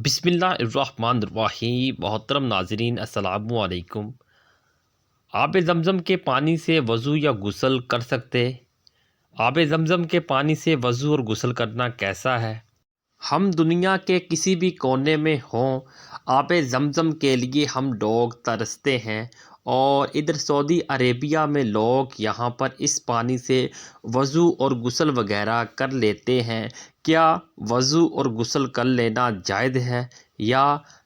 بسم اللہ الرحمن الرحیم۔ محترم ناظرین السلام علیکم۔ آب زمزم کے پانی سے وضو یا غسل کر سکتے؟ آب زمزم کے پانی سے وضو اور غسل کرنا کیسا ہے؟ ہم دنیا کے کسی بھی کونے میں ہوں، آب زمزم کے لیے ہم لوگ ترستے ہیں، اور ادھر سعودی عربیہ میں لوگ یہاں پر اس پانی سے وضو اور غسل وغیرہ کر لیتے ہیں۔ کیا وضو اور غسل کر لینا جائز ہے، یا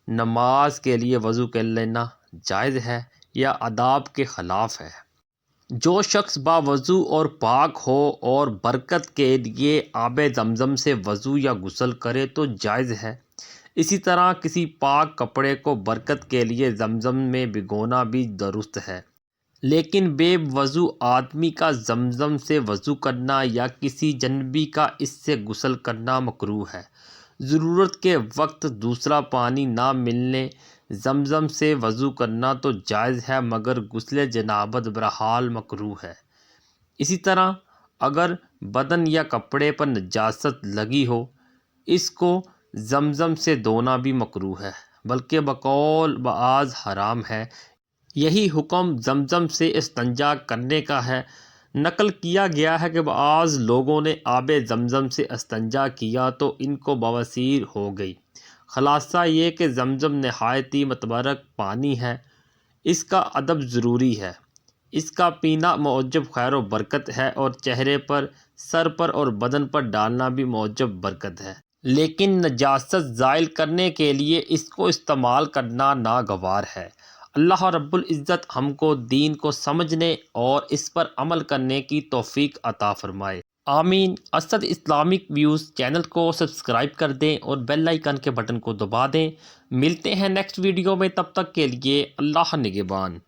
نماز کے لیے وضو کر لینا جائز ہے، یا آداب کے خلاف ہے؟ جو شخص باوضو اور پاک ہو اور برکت کے لیے آب زمزم سے وضو یا غسل کرے تو جائز ہے۔ اسی طرح کسی پاک کپڑے کو برکت کے لیے زمزم میں بھگونا بھی درست ہے، لیکن بے وضو آدمی کا زمزم سے وضو کرنا یا کسی جنبی کا اس سے غسل کرنا مکروہ ہے۔ ضرورت کے وقت دوسرا پانی نہ ملنے زمزم سے وضو کرنا تو جائز ہے، مگر غسل جنابت بہرحال مکروہ ہے۔ اسی طرح اگر بدن یا کپڑے پر نجاست لگی ہو، اس کو زمزم سے دھونا بھی مکروہ ہے، بلکہ بقول بعض حرام ہے۔ یہی حکم زمزم سے استنجا کرنے کا ہے۔ نقل کیا گیا ہے کہ بعض لوگوں نے آب زمزم سے استنجا کیا تو ان کو بواسیر ہو گئی۔ خلاصہ یہ کہ زمزم نہایت ہی متبرک پانی ہے، اس کا ادب ضروری ہے۔ اس کا پینا موجب خیر و برکت ہے، اور چہرے پر، سر پر اور بدن پر ڈالنا بھی موجب برکت ہے، لیکن نجاست زائل کرنے کے لیے اس کو استعمال کرنا ناگوار ہے۔ اللہ رب العزت ہم کو دین کو سمجھنے اور اس پر عمل کرنے کی توفیق عطا فرمائے، آمین۔ اسد اسلامک ویوز چینل کو سبسکرائب کر دیں اور بیل آئیکن کے بٹن کو دبا دیں۔ ملتے ہیں نیکسٹ ویڈیو میں، تب تک کے لیے اللہ نگہبان۔